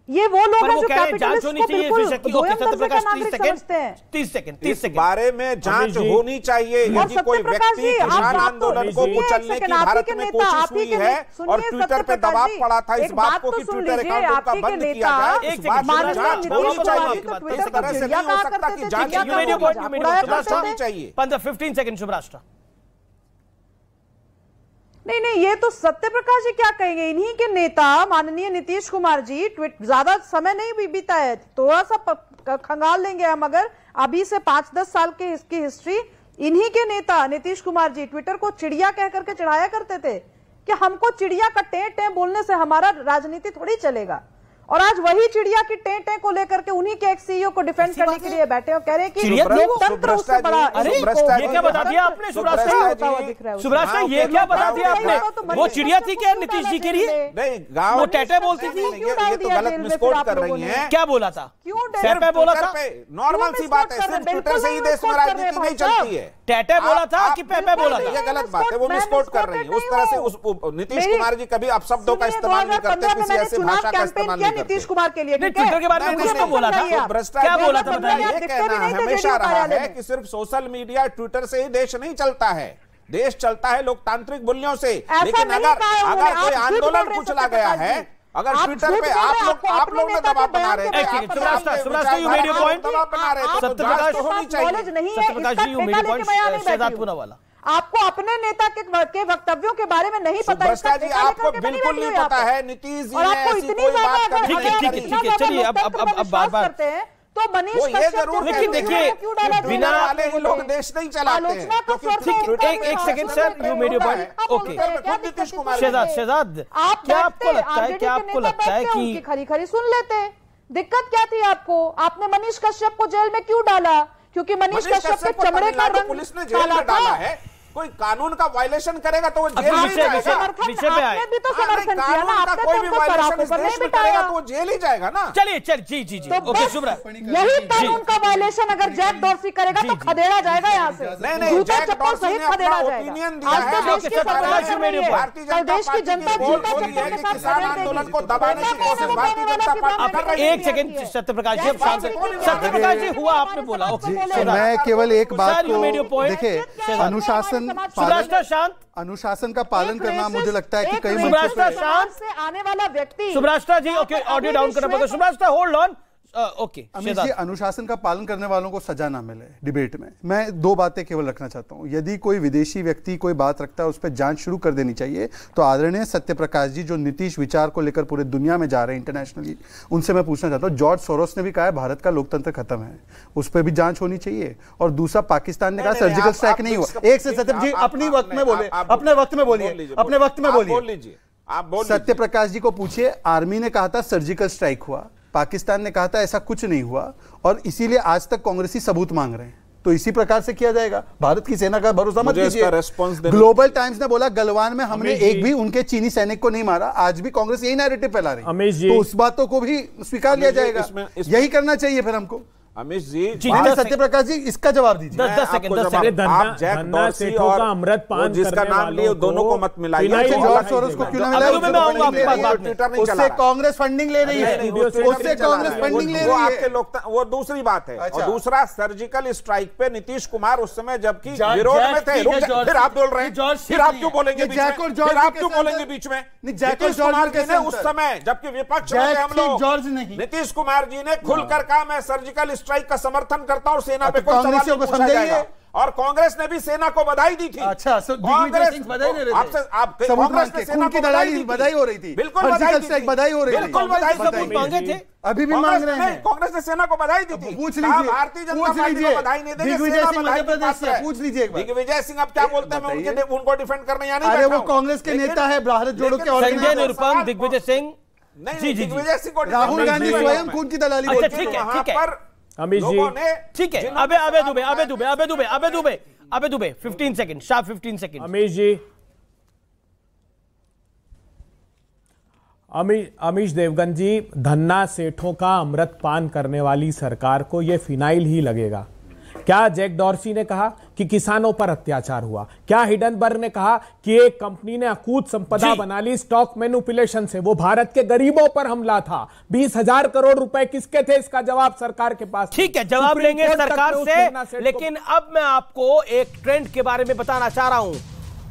ये वो लोग हैं जो जांच होनी चाहिए इस विषय की। ओके सत्यप्रकाश 30 सेकंड इस बारे में जांच होनी चाहिए। यदि कोई व्यक्ति किसान आंदोलन को कुचलने की भारत में कोशिश हुई है और ट्विटर पे दबाव पड़ा था इस बात को कि ट्विटर अकाउंट का बंद किया जाए, इस बात पर जांच होनी चाहिए। इस तरह से नहीं हो सकता कि जांच होनी चाहिए। 15 सेकंड शुभराष्ट्र। नहीं, ये तो सत्यप्रकाश जी क्या कहेंगे। इन्हीं के नेता माननीय नीतीश कुमार जी, ज्यादा समय नहीं भी बीता है, थोड़ा सा खंगाल लेंगे हम अगर अभी से 5-10 साल की इसकी हिस्ट्री। इन्हीं के नेता नीतीश कुमार जी ट्विटर को चिड़िया कह करके चढ़ाया करते थे कि हमको चिड़िया का टें टें बोलने से हमारा राजनीति थोड़ी चलेगा। और आज वही चिड़िया की टें टें को लेकर के उन्हीं के एक सीईओ को डिफेंड करने के लिए बैठे और कह रहे हैं कि लोकतंत्र उससे बड़ा। अरे ये क्या बता दिया आपने शुभराष्ट्र, ये क्या बता दिया आपने? वो चिड़िया थी क्या नीतीश जी के लिए? नहीं, गाँव वो टैटे बोलती थी। ये तो गलत मिसकोट कर रही हैं। क्या बोला था? टैटे बोला था? नॉर्मल सी बात है, सिर्फ ट्विटर से ही देश में राजनीति नहीं चलती है। टैटे बोला था कि पेपे बोला था? ये गलत बात है, वो मिसकोट कर रही है। उस तरह से नीतीश कुमार जी कभी अपशब्दों का इस्तेमाल नहीं करते, किसी ऐसे भाषा का इस्तेमाल नहीं नीतीश कुमार के लिए। ट्विटर के बारे में कुछ तो बोला था, क्या बोला था बताइए? ये कहना हमेशा रहा है कि सिर्फ सोशल मीडिया ट्विटर से ही देश नहीं चलता है, देश चलता है लोकतांत्रिक मूल्यों से। लेकिन अगर कोई आंदोलन कुचला गया है, अगर ट्विटर पे आप लोग ने दबाव बना रहे थे, Shubhrashtra you made your point, दबाव बना रहे थे, सत्यप्रकाश होनी चाहिए। Satyaprakash you made your point, Shahzad Poonawalla. आपको अपने नेता के वक्तव्यों के बारे में नहीं पता। जी आपको बिल्कुल नहीं पता है नीतीश जी ने ऐसी कोई बात कभी ठीक है चलिए अब बार करते हैं तो मनीष ये जरूर। लेकिन देखिए बिना वाले ही लोग देश नहीं चलाते हैं। एक second sir, you made your point. Okay Shahzad, क्या आपको लगता है कि खरी सुन लेते? दिक्कत क्या थी आपको? आपने मनीष कश्यप को जेल में क्यों डाला? क्योंकि मनीष कश्यप के चमड़े का रंग पुलिस ने जेल में डाला है। कोई कानून का वायलेशन करेगा तो वो जेल ही जाएगा। आपने भी तो समर्थन किया ना, आपने कोई भी वायलेशन इस देश में करेगा तो वो जेल ही जाएगा ना। चलिए जी ओके शुभराष्ट्र। यही कानून का वायलेशन अगर जैक डॉर्सी करेगा तो खदेड़ा जाएगा यहाँ से। नहीं, जैक डॉर्सी ने अपना ओपिनियन दिया है। देश की जनता किसान आंदोलन को दबाने की कोशिश भारतीय जनता पार्टी कर रही है। एक सेकंड सत्यप्रकाश जी, सत्यप्रकाश जी हुआ आपने बोला। मैं केवल एक बात को देखिए, अनुशासन का पालन करना मुझे लगता है कि कई शुभराष्ट्र शांत से आने वाला व्यक्ति। शुभराष्ट्र जी ओके, ऑडियो डाउन करना पड़ेगा। शुभराष्ट्र hold on. Okay Amit ji, अनुशासन का पालन करने वालों को सजा ना मिले डिबेट में। मैं दो बातें केवल रखना चाहता हूं। यदि कोई विदेशी व्यक्ति कोई बात रखता है उस पर जांच शुरू कर देनी चाहिए। तो आदरणीय सत्यप्रकाश जी जो नीतीश विचार को लेकर पूरे दुनिया में जा रहे हैं इंटरनेशनली, उनसे मैं पूछना चाहता हूं। जॉर्ज सोरोस ने भी कहा है भारत का लोकतंत्र खत्म है, उस पर भी जांच होनी चाहिए। और दूसरा, पाकिस्तान ने कहा सर्जिकल स्ट्राइक नहीं हुआ। एक से सत्य जी अपनी वक्त में बोले, अपने वक्त में बोलिए, अपने वक्त में बोलिए। सत्यप्रकाश जी को पूछिए, आर्मी ने कहा था सर्जिकल स्ट्राइक हुआ, पाकिस्तान ने कहा था ऐसा कुछ नहीं हुआ, और इसीलिए आज तक कांग्रेसी सबूत मांग रहे हैं। तो इसी प्रकार से किया जाएगा। भारत की सेना का भरोसा मत कीजिए। ग्लोबल टाइम्स ने बोला गलवान में हमने एक भी उनके चीनी सैनिक को नहीं मारा। आज भी कांग्रेस यही नैरेटिव फैला रही है, तो उस बातों को भी स्वीकार लिया जाएगा। यही करना चाहिए फिर हमको। अमित जी सत्यप्रकाश जी इसका जवाब दीजिए। 10 सेकंड। आप जैक डॉर्सी और अमृत पान जिसका नाम लिए दोनों को मत मिलाइए। जॉर्ज सोरोस को क्यों ना मिलाइए? उससे कांग्रेस फंडिंग ले रही है, उससे कांग्रेस फंडिंग ले रही है। वो दूसरी बात है। और दूसरा, सर्जिकल स्ट्राइक पे नीतीश कुमार उस समय जबकि विरोध में थे। फिर आप बोल रहे हैं, फिर आप क्यों बोलेंगे बीच में? फिर आप क्यों बोलेंगे बीच में? नीतीश कुमार जी ने उस समय जबकि विपक्ष में हम लोग, नीतीश कुमार जी ने खुलकर कहा मैं सर्जिकल स्ट्राइक का समर्थन करता हूं और सेना पे कोई सवाल नहीं पूछा जाएगा। और कांग्रेस ने भी सेना को बधाई दी थी। अच्छा, कांग्रेस बधाई दे रहे थे। आप कांग्रेस ने सेना को बधाई हो रही थी। बिल्कुल बधाई हो रही थी। बिल्कुल बधाई मांगे थे, अभी भी मांग रहे हैं। कांग्रेस ने सेना को बधाई दी थी। पूछ लीजिए, भारतीय जनता पार्टी को बधाई नहीं देंगे। दिग्विजय सिंह मध्य प्रदेश से पूछ लीजिए। दिग्विजय सिंह अब क्या बोलते हैं, उनको डिफेंड करने या नहीं? अरे वो कांग्रेस के नेता है, भारत जोड़ो के। संजय निरुपम, दिग्विजय सिंह, नहीं दिग्विजय सिंह को राहुल गांधी स्वयं खून की दलाली बोलते हैं। ठीक है अमित जी, ठीक है। अबे Dube 15 second, sharp 15 second. Amit ji, Amish Devgan ji, धन्ना सेठों का अमृत पान करने वाली सरकार को यह फिनाइल ही लगेगा। क्या जैक डॉर्सी ने कहा कि किसानों पर अत्याचार हुआ? क्या हिडनबर्ग ने कहा कि एक कंपनी ने अकूत संपदा बना ली स्टॉक मैनिपुलेशन से? वो भारत के गरीबों पर हमला था। 20,000 करोड़ रुपए किसके थे? इसका जवाब सरकार के पास। ठीक है, जवाब लेंगे सरकार से, लेकिन अब मैं आपको एक ट्रेंड के बारे में बताना चाह रहा हूं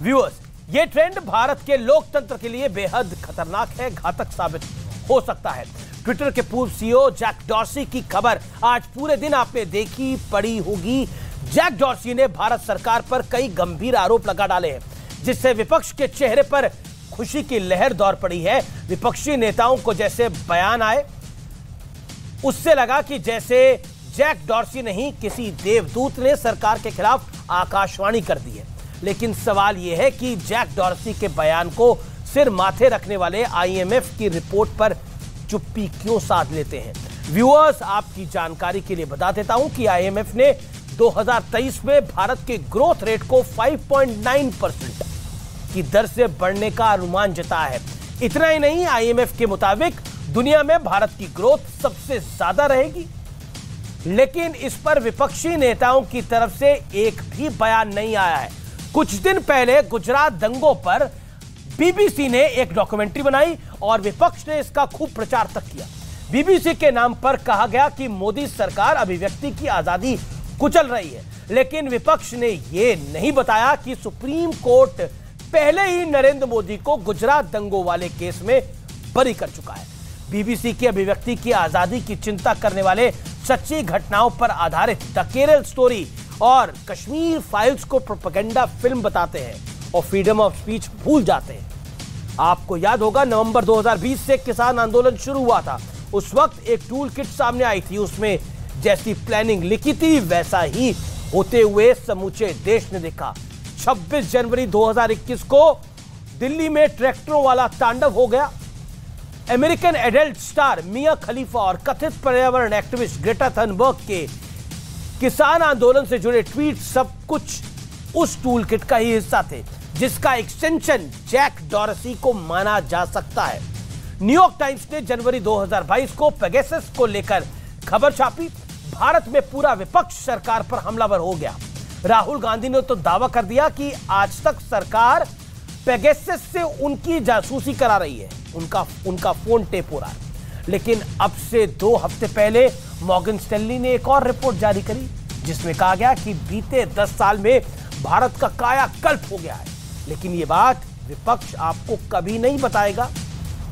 व्यूअर्स। ये ट्रेंड भारत के लोकतंत्र के लिए बेहद खतरनाक है, घातक साबित हो सकता है। ट्विटर के पूर्व सीईओ जैक डॉर्सी की खबर आज पूरे दिन आपने देखी पढ़ी होगी। जैक डॉर्सी ने भारत सरकार पर कई गंभीर आरोप लगा डाले हैं, जिससे विपक्ष के चेहरे पर खुशी की लहर दौड़ पड़ी है। विपक्षी नेताओं को जैसे बयान आए, उससे लगा कि जैसे जैक डॉर्सी नहीं, किसी देवदूत ने सरकार के खिलाफ आकाशवाणी कर दी है। लेकिन सवाल यह है कि जैक डॉर्सी के बयान को सिर माथे रखने वाले आईएमएफ की रिपोर्ट पर चुप्पी क्यों साध लेते हैं? व्यूअर्स, आपकी जानकारी के लिए बता देता हूं कि आईएमएफ ने 2023 में भारत के ग्रोथ रेट को 5.9% की दर से बढ़ने का अनुमान जताया है। इतना ही नहीं, आईएमएफ के मुताबिक दुनिया में भारत की ग्रोथ सबसे ज्यादा रहेगी। लेकिन इस पर विपक्षी नेताओं की तरफ से एक भी बयान नहीं आया है। कुछ दिन पहले गुजरात दंगों पर बीबीसी ने एक डॉक्यूमेंट्री बनाई और विपक्ष ने इसका खूब प्रचार तक किया। बीबीसी के नाम पर कहा गया कि मोदी सरकार अभिव्यक्ति की आजादी कुचल रही है, लेकिन विपक्ष ने यह नहीं बताया कि सुप्रीम कोर्ट पहले ही नरेंद्र मोदी को गुजरात दंगों वाले केस में बरी कर चुका है। बीबीसी की अभिव्यक्ति की आजादी की चिंता करने वाले सच्ची घटनाओं पर आधारित द केरल स्टोरी और कश्मीर फाइल्स को प्रोपेगेंडा फिल्म बताते हैं और फ्रीडम ऑफ स्पीच भूल जाते हैं। आपको याद होगा, नवंबर 2020 से किसान आंदोलन शुरू हुआ था। उस वक्त एक टूल किट सामने आई थी, उसमें जैसी प्लानिंग लिखी थी वैसा ही होते हुए समूचे देश ने देखा। 26 जनवरी 2021 को दिल्ली में ट्रैक्टरों वाला तांडव हो गया। अमेरिकन एडल्ट स्टार मिया खलीफा और कथित पर्यावरण एक्टिविस्ट ग्रेटा थनबर्ग के किसान आंदोलन से जुड़े ट्वीट सब कुछ उस टूल किट का ही हिस्सा थे, जिसका एक्सटेंशन जैक डॉर्सी को माना जा सकता है। न्यूयॉर्क टाइम्स ने जनवरी 2022 को पेगासस को लेकर खबर छापी। भारत में पूरा विपक्ष सरकार पर हमलावर हो गया। राहुल गांधी ने तो दावा कर दिया कि आज तक सरकार पेगासस से उनकी जासूसी करा रही है, उनका फोन टेप हो रहा है। लेकिन अब से 2 हफ्ते पहले मॉर्गन स्टैनली ने एक और रिपोर्ट जारी करी, जिसमें कहा गया कि बीते 10 साल में भारत का कायाकल्प हो गया है। लेकिन ये बात विपक्ष आपको कभी नहीं बताएगा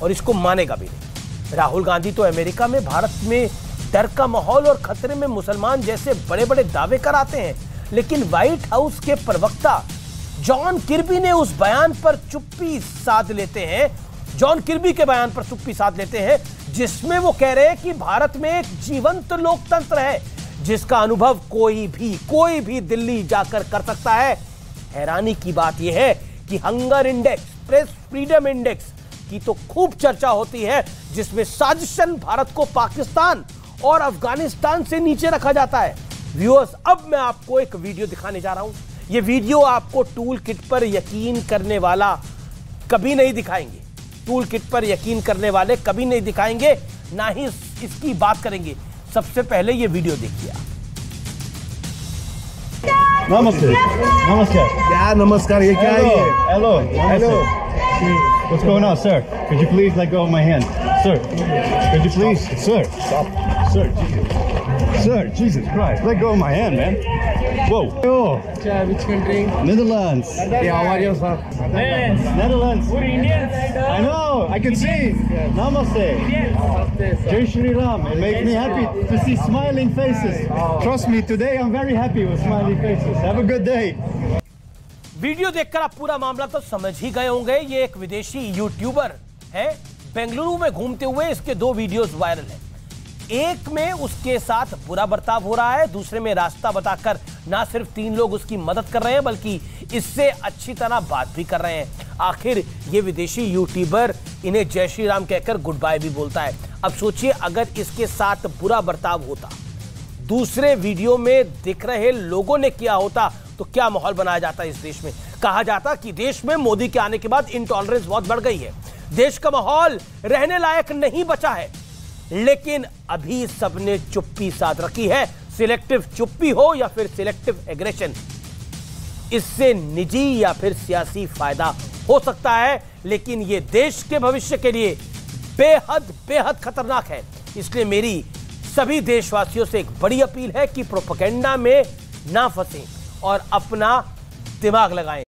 और इसको मानेगा भी नहीं। राहुल गांधी तो अमेरिका में भारत में डर का माहौल और खतरे में मुसलमान जैसे बड़े बड़े दावे कराते हैं, लेकिन व्हाइट हाउस के प्रवक्ता जॉन किर्बी ने उस बयान पर चुप्पी साध लेते हैं। जॉन किर्बी के बयान पर चुप्पी साध लेते हैं, जिसमें वो कह रहे हैं कि भारत में एक जीवंत लोकतंत्र है, जिसका अनुभव कोई भी दिल्ली जाकर कर सकता है। हैरानी की बात यह है कि hunger index, press freedom index की तो खूब चर्चा होती है, जिसमें साजिशन भारत को पाकिस्तान और अफगानिस्तान से नीचे रखा जाता है। व्यूअर्स, अब मैं आपको एक वीडियो दिखाने जा रहा हूं। यह वीडियो आपको टूल किट पर यकीन करने वाला कभी नहीं दिखाएंगे। टूल किट पर यकीन करने वाले कभी नहीं दिखाएंगे, ना ही इसकी बात करेंगे। सबसे पहले ये वीडियो देखिए। नमस्ते। नमस्कार। क्या नमस्कार? ये क्या है? Hello hello. What's going on, sir? Could you please let go of my hand, sir? Could you please, sir? Stop, sir. Sir, Jesus Christ, let go of my hand, man. Whoa. Which country? Netherlands. Hey, how are you, sir? Netherlands. We're Indians. I know. I can see. Namaste. Jai Shri Ram. It makes me happy to see smiling faces. Trust me, today I'm very happy with smiling faces. Have a good day. Video देखकर आप पूरा मामला तो समझ ही गए होंगे। ये एक विदेशी यूट्यूबर है, बेंगलुरु में घूमते हुए इसके 2 वीडियोस वायरल हैं। एक में उसके साथ बुरा बर्ताव हो रहा है, दूसरे में रास्ता बताकर ना सिर्फ 3 लोग उसकी मदद कर रहे हैं, बल्कि इससे अच्छी तरह बात भी कर रहे हैं। आखिर ये विदेशी यूट्यूबर इन्हें जय श्री राम कहकर गुड बाय भी बोलता है। अब सोचिए, अगर इसके साथ बुरा बर्ताव होता, दूसरे वीडियो में दिख रहे लोगों ने किया होता, तो क्या माहौल बनाया जाता इस देश में। कहा जाता कि देश में मोदी के आने के बाद इंटॉलरेंस बहुत बढ़ गई है, देश का माहौल रहने लायक नहीं बचा है। लेकिन अभी सबने चुप्पी साध रखी है। सिलेक्टिव चुप्पी हो या फिर सिलेक्टिव एग्रेशन, इससे निजी या फिर सियासी फायदा हो सकता है, लेकिन यह देश के भविष्य के लिए बेहद बेहद खतरनाक है। इसलिए मेरी सभी देशवासियों से एक बड़ी अपील है कि प्रोपेगेंडा में ना फंसें और अपना दिमाग लगाएं।